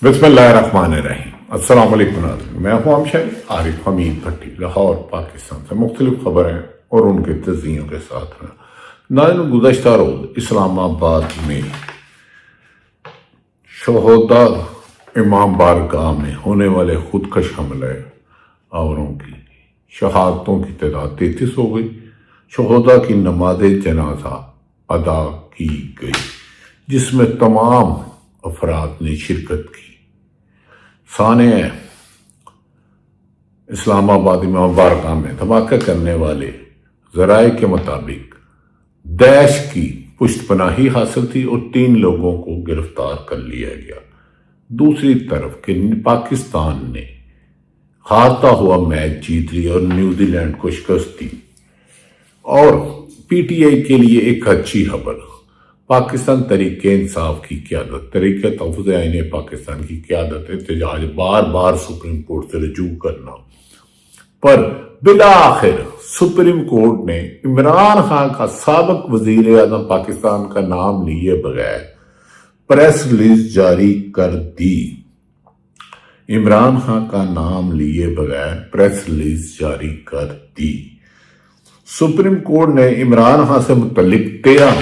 बिस्मिल्लाहिर्रहमानिर्रहीम। अस्सलाम वालेकुम नाज़रीन, मैं हूं हमशरी आरिफ हमीद भट्टी, लाहौर पाकिस्तान से मुख्तलिफ खबरें और उनके तज़कियों के साथ हैं। नाज़रीन, गुज़श्ता रोज़ इस्लामाबाद में शहोदा इमाम बारगाह में होने वाले खुदकश हमले आवरों की शहादतों की तादाद 33 हो गई। शहोदा की नमाज जनाजा अदा की गई जिसमें तमाम अफराद ने शिरकत की। साने इस्लामाबाद इमाम बारगाह में धमाका करने वाले ज़राए के मुताबिक दैश की पुष्टपनाही हासिल थी और 3 लोगों को गिरफ्तार कर लिया गया। दूसरी तरफ के पाकिस्तान ने हारता हुआ मैच जीत लिया और न्यूजीलैंड को शिकस्त दी। और पीटीआई के लिए एक अच्छी खबर, पाकिस्तान तरीके इंसाफ की क़यादत, तरीके तहफ़्फ़ुज़ आईन पाकिस्तान की क़यादत एहतजाज बार बार सुप्रीम कोर्ट से रजू करना पर बिला आखिर सुप्रीम कोर्ट ने इमरान खान का साबिक़ वज़ीर आज़म पाकिस्तान का नाम लिए बगैर प्रेस रिलीज जारी कर दी। इमरान खान का नाम लिए बगैर प्रेस रिलीज जारी कर दी। सुप्रीम कोर्ट ने इमरान खान से मुतल्लिक 13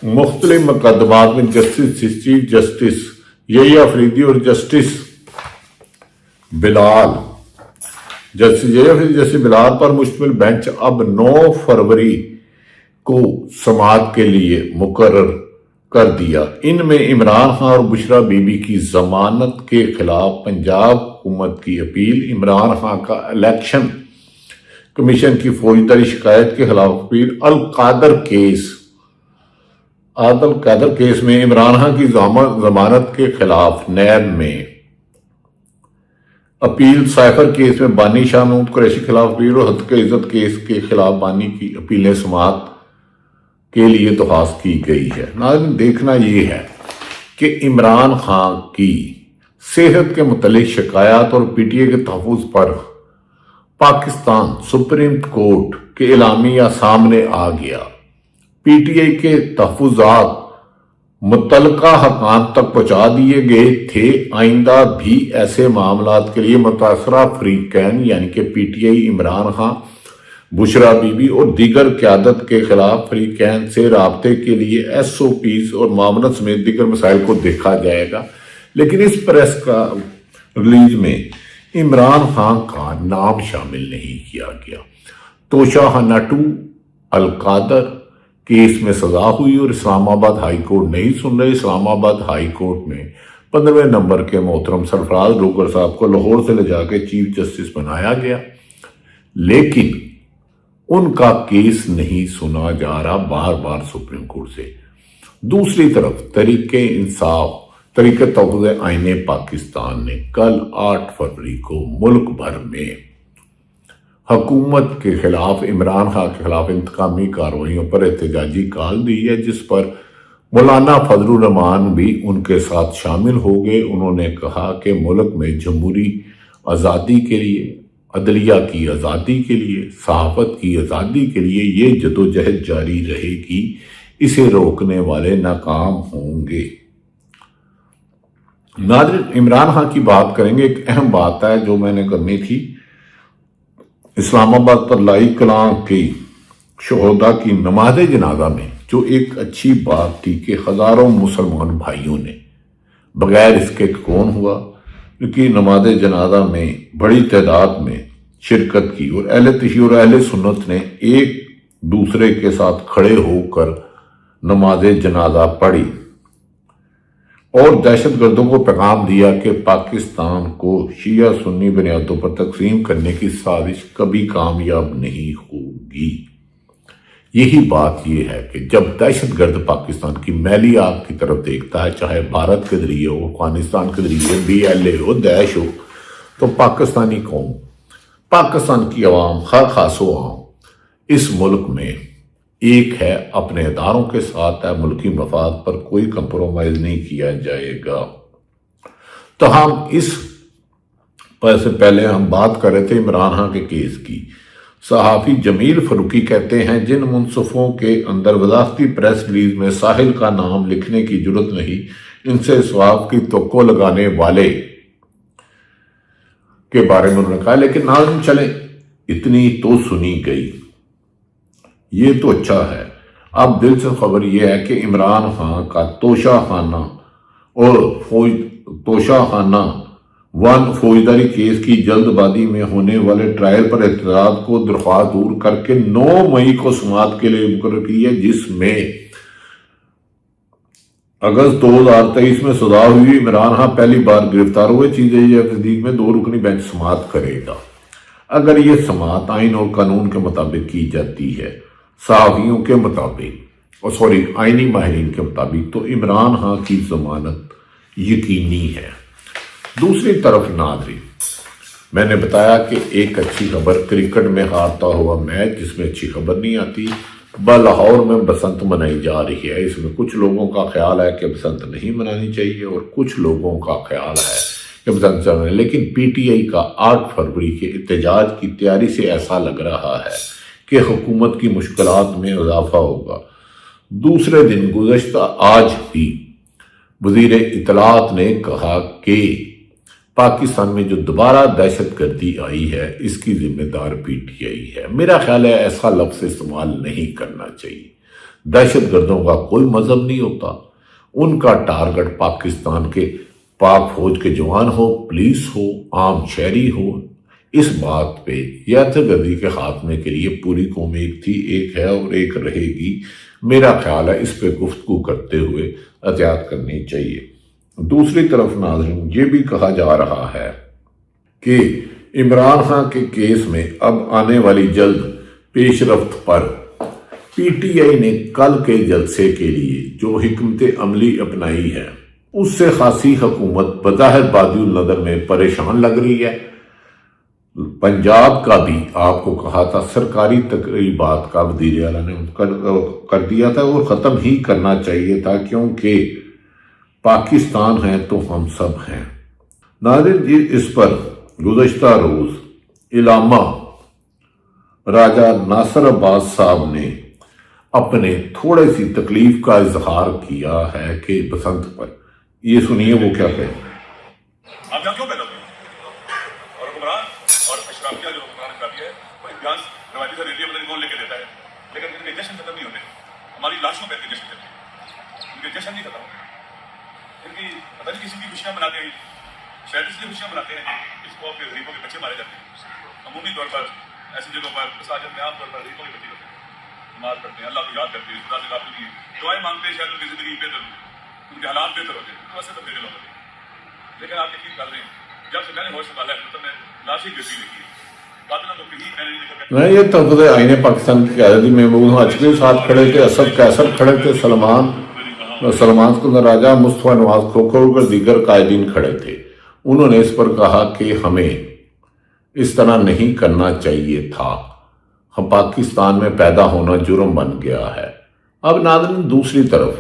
मुख्तलिफ मुकदमात में जस्टिस चीफ जस्टिस यही अफरीदी और जस्टिस बिलाल पर मुश्तमिल बेंच अब 9 फरवरी को समाअत के लिए मुकर्रर कर दिया। इनमें इमरान खान और बुशरा बीबी की जमानत के खिलाफ पंजाब हुकूमत की अपील, इमरान खान का इलेक्शन कमीशन की फौजदारी शिकायत के खिलाफ अपील, अल कादर केस में इमरान खान की जमानत के खिलाफ नैब में अपील, साइफर केस में बानी शाह महमूद कुरैशी के खिलाफ अपील और हत्या इज्जत केस के खिलाफ बानी की अपीलें समाअत के लिए दरख्वास्त की गई है। नाज़रीन, देखना यह है कि इमरान खान की सेहत के मुतालिक शिकायत और पीटीआई के तहफ़्फ़ुज़ पर पाकिस्तान सुप्रीम कोर्ट के एलामिया सामने आ गया। पीटीआई के तहफ़्फ़ुज़ात मुतल्लका हकाम तक पहुंचा दिए गए थे। आइंदा भी ऐसे मामलात के लिए मुतासरा फरीकैन यानी कि पीटीआई, इमरान खान, बुशरा बीबी और दीगर क़यादत के खिलाफ फरीकैन से राब्ते के लिए SOPs और मामलत समेत दीगर मसाइल को देखा जाएगा। लेकिन इस प्रेस का रिलीज में इमरान खान का नाम शामिल नहीं किया गया। तोशाखाना 2 अल कादर केस में सजा हुई और इस्लामाबाद हाई कोर्ट नहीं सुन रही। इस्लामाबाद हाई कोर्ट में 15वें नंबर के मोहतरम सरफराज रोगर साहब को लाहौर से ले जाकर चीफ जस्टिस बनाया गया, लेकिन उनका केस नहीं सुना जा रहा बार बार सुप्रीम कोर्ट से। दूसरी तरफ तरीके इंसाफ, तरीके तहफ़्फ़ुज़ आईन पाकिस्तान ने कल 8 फरवरी को मुल्क भर में हुकूमत के खिलाफ, इमरान खान के खिलाफ इंतकामी कार्रवाइयों पर एहतजाजी कॉल दी है, जिस पर मौलाना फजलुर रहमान भी उनके साथ शामिल हो गए। उन्होंने कहा कि मुल्क में जमहूरी आज़ादी के लिए, अदलिया की आज़ादी के लिए, सहाफ़त की आज़ादी के लिए ये जदोजहद जारी रहेगी, इसे रोकने वाले नाकाम होंगे। नाज़रीन, इमरान खान की बात करेंगे। एक अहम बात है जो मैंने करनी थी। इस्लामाबाद पर लाई कलां की शहोदा की नमाज जनाजा में जो एक अच्छी बात थी कि हज़ारों मुसलमान भाइयों ने बगैर इसके कौन हुआ, क्योंकि नमाज जनाजा में बड़ी तादाद में शिरकत की और अहले तशय्युर और अहले सुन्नत ने एक दूसरे के साथ खड़े होकर नमाज जनाजा पढ़ी और दहशतगर्दों को पैगाम दिया कि पाकिस्तान को शिया सुन्नी बुनियादों पर तकसीम करने की साजिश कभी कामयाब नहीं होगी। यही बात यह है कि जब दहशतगर्द पाकिस्तान की मैली आग की तरफ देखता है, चाहे भारत के जरिए हो, अफगानिस्तान के जरिए, BLA हो, दैश हो, तो पाकिस्तानी कौम, पाकिस्तान की अवाम, हर खासो आम इस मुल्क में एक है, अपने इदारों के साथ है, मुल्की मफाद पर कोई कंप्रोमाइज नहीं किया जाएगा। तो हम इस पर से पहले हम बात कर रहे थे इमरान खान के केस की। सहाफ़ी जमील फरूकी कहते हैं, जिन मुनसफ़ों के अंदर वज़ाफ़ती प्रेस रिलीज में साहिल का नाम लिखने की जुर्रत नहीं, इनसे स्वाब की तवक्को लगाने वाले के बारे में उन्होंने कहा। लेकिन नाज़रीन चले, इतनी तो सुनी गई, ये तो अच्छा है। अब दिलचस्प खबर यह है कि इमरान खान का तोशाखाना और तोशाखाना वन फौजदारी केस की जल्दबाजी में होने वाले ट्रायल पर एतराज को दरख्वास्त दूर करके 9 मई को समाअत के लिए मुकर्रर की है, जिसमें अगस्त 2023 में सजा हुई इमरान खान पहली बार गिरफ्तार हुए। चीजें नजदीक में 2 रुकनी बेंच समाअत करेगा। अगर ये समाअत आइन और कानून के मुताबिक की जाती है, सहाफियों के मुताबिक और आइनी माहिरीन के मुताबिक, तो इमरान खान की जमानत यकीनी है। दूसरी तरफ नाज़रीन, मैंने बताया कि एक अच्छी खबर, क्रिकेट में हारता हुआ मैच जिसमें अच्छी खबर नहीं आती, लाहौर में बसंत मनाई जा रही है। इसमें कुछ लोगों का ख्याल है कि बसंत नहीं मनानी चाहिए और कुछ लोगों का ख्याल है कि बसंत चलना। लेकिन पीटीआई का 8 फरवरी के एहतजाज की तैयारी से ऐसा लग रहा है कि हुकूमत की मुश्किलात में इजाफा होगा। दूसरे दिन गुज़श्ता आज भी वज़ीर इत्तलात ने कहा कि पाकिस्तान में जो दोबारा दहशतगर्दी आई है, इसकी जिम्मेदार पीटीआई है। मेरा ख्याल है ऐसा लफ्ज़ इस्तेमाल नहीं करना चाहिए। दहशतगर्दों का कोई मजहब नहीं होता, उनका टारगेट पाकिस्तान के पाक फौज के जवान हो, पुलिस हो, आम शहरी हो। इस बात पे दहशतगर्दी के खात्मे के लिए पूरी कौम एक थी, एक है और एक रहेगी। मेरा ख्याल है इस पे गुफ्तगू करते हुए एहतियात करनी चाहिए। दूसरी तरफ नाज़रीन, ये भी कहा जा रहा है कि इमरान खान के केस में अब आने वाली जल्द पेशरफ्त पर पीटीआई ने कल के जलसे के लिए जो हिकमत अमली अपनाई है, उससे खासी हुकूमत बज़ाहिर बादिउल नज़र में परेशान लग रही है। पंजाब का भी आपको कहा था सरकारी तकरीबात का वज़ीर आला ने कर दिया था और ख़त्म ही करना चाहिए था, क्योंकि पाकिस्तान है तो हम सब हैं। नाज़रीन जी, इस पर गुज़श्ता रोज इलामा राजा नासिर अब्बास साहब ने अपने थोड़े सी तकलीफ का इजहार किया है कि बसंत पर। ये सुनिए वो क्या कहे। आप यहाँ क्यों पैदा हुए? और हुक्मरान और अशराफिया जो हुक्मरान अशराफिया है, वो इम्तियाज रवायती से रेडियो पता नहीं कौन लेके देता है, लेकिन इनके जश्न खत्म नहीं होते। हमारी लाशों पर इनके जश्न चलते हैं, इनके जश्न नहीं खत्म होते। इनकी पता नहीं किसी की खुशियाँ मनाते हैं, शायद इसलिए खुशियाँ मनाते हैं कि इस कौम के गरीबों के बच्चे मारे जाते हैं। अमूमी तौर पर ऐसी जगहों पर मसाजिद में आमतौर पर गरीबों के बच्चे होते हैं, नमाज पढ़ते हैं, अल्लाह को याद करते हैं, खुदा से गाफिल नहीं है, दुआएं मांगते हैं, शायद उनकी जिंदगी बेहतर हो, उनके हालात बेहतर हो जाए, तो वैसे तो मेरे लोग होते हैं। लेकिन आप यकीन कर रहे हैं, जब से मैंने होश संभाला है तो मैं लाश ही गिरती देखी है। नहीं, ये तहफ़्फ़ुज़ आईने पाकिस्तान की क़यादत में महमूद हाशमी साथ खड़े थे, असद कैसर खड़े थे, सलमान राजा, मुस्तफ़ा नवाज खोखर और दीगर कायदीन खड़े थे। उन्होंने इस पर कहा कि हमें इस तरह नहीं करना चाहिए था, हम पाकिस्तान में पैदा होना जुर्म बन गया है। अब नाज़रीन, दूसरी तरफ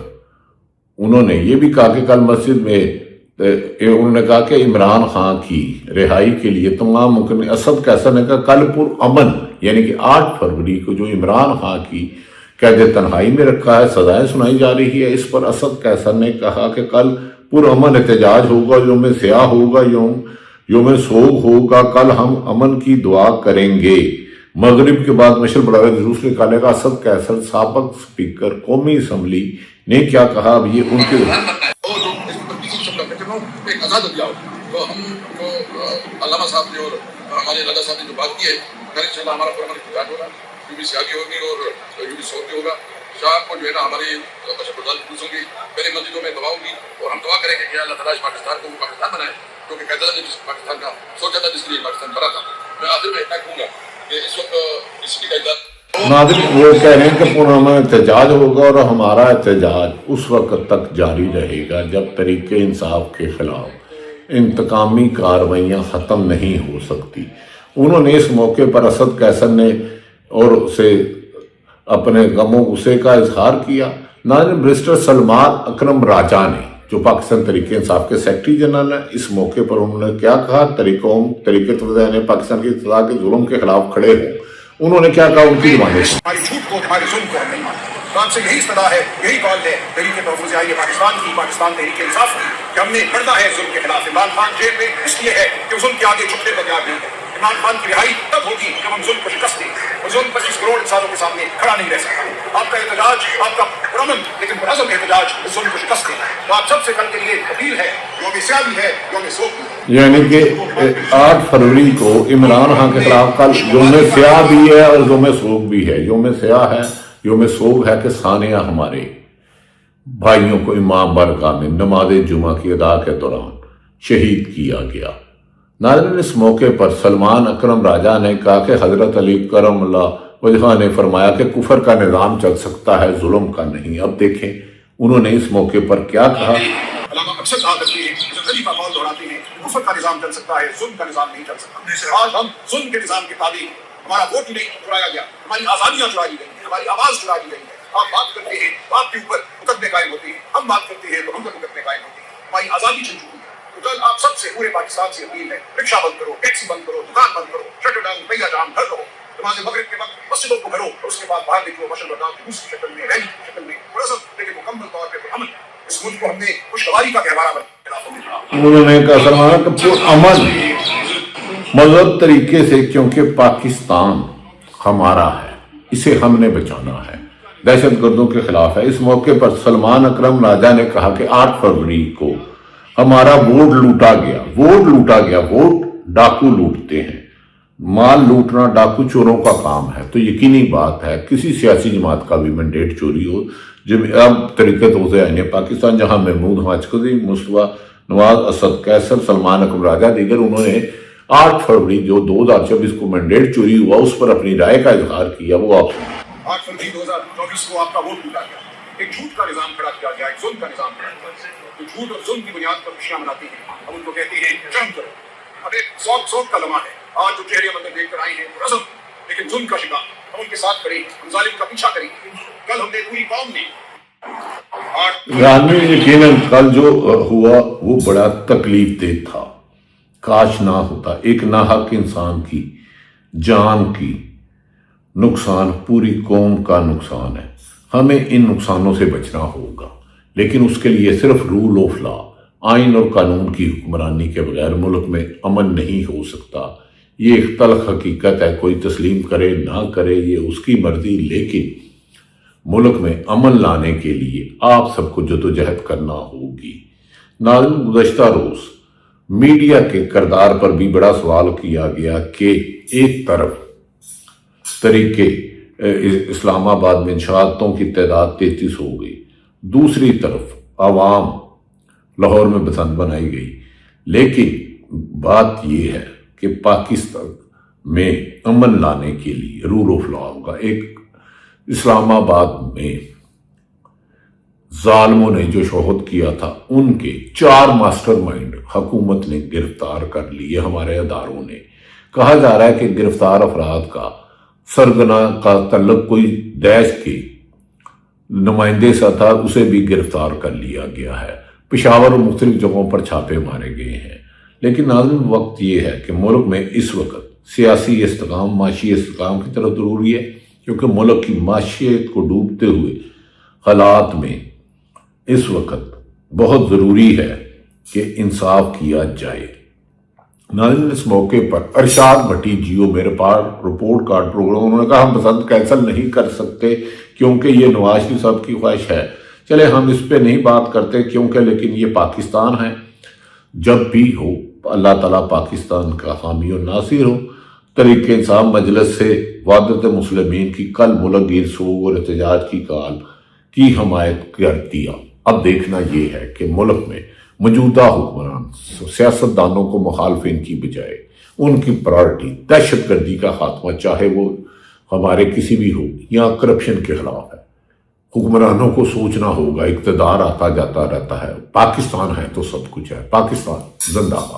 उन्होंने ये भी कहा कि कल मस्जिद में उन्होंने कहा कि इमरान खान की रिहाई के लिए तमाम मुमकिन। असद कैसर ने कहा कल पुरअमन, यानी कि 8 फरवरी को जो इमरान खान की कैद तन्हाई में रखा है, सजाएं सुनाई जा रही है। इस पर असद कैसर ने कहा कि कल पुरअमन एहतजाज होगा, योम स्याह होगा, योम सोग होगा, कल हम अमन की दुआ करेंगे। मगरिब के बाद मशर बड़ा जुलूस निकालेगा। असद कैसर साबिक स्पीकर कौमी असम्बली ने क्या कहा, अब ये उनके तो हम जो अल्लामा साहब ने और हमारे राजा साहब ने जो बात की है, इंशाल्लाह हमारा पुरअमन इख्तियार होगा, यूबी सियागी होगी और यूबी सऊदी होगा। शाह को जो है ना हमारी पुलिस होगी, पहले मस्जिदों में दवा होगी और हम दुआ करेंगे कि अल्लाह ताला पाकिस्तान को पाकिस्तान बनाए, क्योंकि कैदा ने पाकिस्तान का सोचा था, जिसके लिए पाकिस्तान बना था। मैं आखिर में इतना कहूँगा कि इस वक्त इसी का नाज़रीन वो कह रहे हैं कि पुरअमन एहतजाज होगा और हमारा एहतजाज उस वक्त तक जारी रहेगा जब तरीके इंसाफ के खिलाफ इंतकामी कार्रवाइयाँ ख़त्म नहीं हो सकती। उन्होंने इस मौके पर असद कैसर ने और उसे अपने गमों गुस्से का इजहार किया। नाज़रीन, बैरिस्टर सलमान अकरम राजा ने, जो पाकिस्तान तरीके इंसाफ के सेक्रेटरी जनरल हैं, इस मौके पर उन्होंने क्या कहा, तरीके ने पाकिस्तान की इत्तेफाक के जुल्म के खिलाफ खड़े हों। उन्होंने क्या कहा, उनकी जुबानी हमारी झूठ को, हमारे जुल्म को हमने पाकिस्तान से यही सदा है, यही कॉल है तहरीक तहफ़्फ़ुज़ पाकिस्तान की, पाकिस्तान तहरीक इंसाफ की, कि हमने लड़ना है जुल्म के खिलाफ। इमरान खान जेल में इसलिए है कि जुल्म के आगे झुकने को तैयार नहीं है। इमरान खान की रिहाई तब होगी जब हम जुल्म को शिकस्त दें, और जुल्म 25 करोड़ इंसानों के सामने खड़ा नहीं रह सकता। आपका एहतजाज, आपका पुरअमन लेकिन पुरअज़्म एहतजाज इस जुल्म को शिकस्त दें। तो आप सबसे कल के लिए अपील है, यौम स्याह भी है, यौम सोग भी है। यानी कि 8 फरवरी को इमरान खान के खिलाफ कल यौम स्याह भी है और यौम सोग भी है। यौम स्याह है, यौम सोग है कि सानिया हमारे भाइयों को इमाम बारगाह में नमाज जुमा की अदा के दौरान शहीद किया गया। नाज़रीन, इस मौके पर सलमान अकरम राजा ने कहा कि हज़रत अली करमल्लाहु वजह ने फरमाया कि कुफर का निज़ाम चल सकता है, जुल्म का नहीं। अब देखें उन्होंने इस मौके पर क्या कहा। अल्लामा अक्सर कहा करते हैं, जब गली का कौल दोहराते हैं, कुफर का निज़ाम चल सकता है, जुल्म का निज़ाम नहीं चल सकता। आज हम जुल्म के निज़ाम के ताबे, हमारा वोट नहीं चुराया गया, हमारी आज़ादियाँ चुरा दी गई हैं, हमारी आवाज़ चुरा दी गई है। आप बात करते हैं तो आपके ऊपर मुकदमे कायम होते हैं, हम बात करते हैं तो हम पर मुकदमे कायम होते हैं। हमारी आज़ादी छिन चुकी है। तो कल आप सबसे पूरे पाकिस्तान से अपील है, रिक्शा बंद करो, टैक्सी बंद करो, दुकान बंद करो, शटर डाउन, पहिया जाम, घर रहो, नमाज़ मगरिब के वक्त मस्जिदों को भरो, और उसके बाद बाहर निकलो, मशल बरदाम की दूसरी शक्ल में, रैली की शक्ल में, पुरअज़्म लेकिन मुकम्मल तौर पर अमन। इस मुल्क को हमने खुशगवारी का गहवारा बनाया। उन्होंने कहा सलमान कि अमन मज़हब तरीके से, क्योंकि पाकिस्तान हमारा है, इसे हमने बचाना है, दहशत गर्दों के खिलाफ है। इस मौके पर सलमान अकरम राजा ने कहा कि 8 फरवरी को हमारा वोट लूटा गया। वोट लूटा गया, वोट डाकू लूटते हैं, माल लूटना डाकू चोरों का काम है। तो यकीनी बात है किसी सियासी जमात का भी मैंडेट चोरी हो, जब अब तरीक़त होते आने पाकिस्तान, जहां महमूद हाजकदी, मुस्तफा नवाज, असद कैसर, सलमान अकरम राजा दीगर, उन्होंने 8 फरवरी जो 2024 को मैंडेट चोरी हुआ उस पर अपनी राय का इजहार किया। वो आप 8 फरवरी 2024 को आपका वोट लूटा गया, एक झूठ का निज़ाम खड़ा किया गया, एक जुल्म का निज़ाम खड़ा किया गया। तो झूठ और जुल्म की बुनियाद पर खुशियां मनाती हैं, हम उनको कहते हैं शर्म करो। अब एक सौग का लम्हा है, आज जो चेहरे मंदिर देख कर आए हैं पुरअज़्म लेकिन जुल्म का शिकार, हम उनके साथ खड़े, हम जालिम का पीछा करेंगे। कल हमने पूरी कौम ने यकीनन कल जो हुआ वो बड़ा तकलीफ दे था, काश ना होता। एक नाहक इंसान की जान की नुकसान पूरी कौम का नुकसान है। हमें इन नुकसानों से बचना होगा, लेकिन उसके लिए सिर्फ रूल ऑफ लॉ, आइन और कानून की हुक्मरानी के बगैर मुल्क में अमन नहीं हो सकता। ये एक तल्ख हकीकत है, कोई तस्लीम करे ना करे ये उसकी मर्जी, लेकिन मुल्क में अमन लाने के लिए आप सबको जदोजहद करना होगी। नाज़रीन, गुज़श्ता रोज़ मीडिया के किरदार पर भी बड़ा सवाल किया गया कि एक तरफ तरीके इस्लामाबाद में शहादतों की तादाद 33 हो गई, दूसरी तरफ आवाम लाहौर में बसंत बनाई गई। लेकिन बात यह है कि पाकिस्तान में अमन लाने के लिए रूल ऑफ लॉ होगा। एक इस्लामाबाद में जालिमों ने जो शोहद किया था, उनके 4 मास्टरमाइंड हुकूमत ने गिरफ्तार कर लिए, हमारे अदारों ने। कहा जा रहा है कि गिरफ्तार अफराद का सरगना का तल्लुक कोई दैश के नुमाइंदे सा था, उसे भी गिरफ्तार कर लिया गया है। पेशावर और मुख्तलिफ जगहों पर छापे मारे गए हैं। लेकिन नाज़रीन, वक्त ये है कि मुल्क में इस वक्त सियासी इस्तेकाम, माशी इस्तेकाम की तरफ ज़रूरी है, क्योंकि मुल्क की माशियत को डूबते हुए हालात में इस वक्त बहुत ज़रूरी है कि इंसाफ किया जाए। नाज़रीन, इस मौके पर अरशाद भट्टी जियो मेरे पास रिपोर्ट कार्ड प्रोग्राम, उन्होंने कहा हम बसंत कैंसिल नहीं कर सकते क्योंकि ये नवाज शरीफ साहब की ख्वाहिश है। चले हम इस पे नहीं बात करते क्योंकि, लेकिन ये पाकिस्तान है, जब भी हो अल्लाह ताला पाकिस्तान का हामी और नासिर हो। तहरीक इंसाफ मजलिस से वादत मुस्लिमीन की कल मुल्क गिर सोग और एहतजाज की काल की हमायत कर दिया। अब देखना ये है कि मुल्क में मौजूदा हुक्मरान सियासतदानों को मुखालफिन की बजाय उनकी प्रायोरिटी दहशत गर्दी का खात्मा, चाहे वो हमारे किसी भी हो या करप्शन के खिलाफ है। हुक्मरानों को सोचना होगा, इक़्तिदार आता जाता रहता है, पाकिस्तान है तो सब कुछ है। पाकिस्तान जिंदाबाद।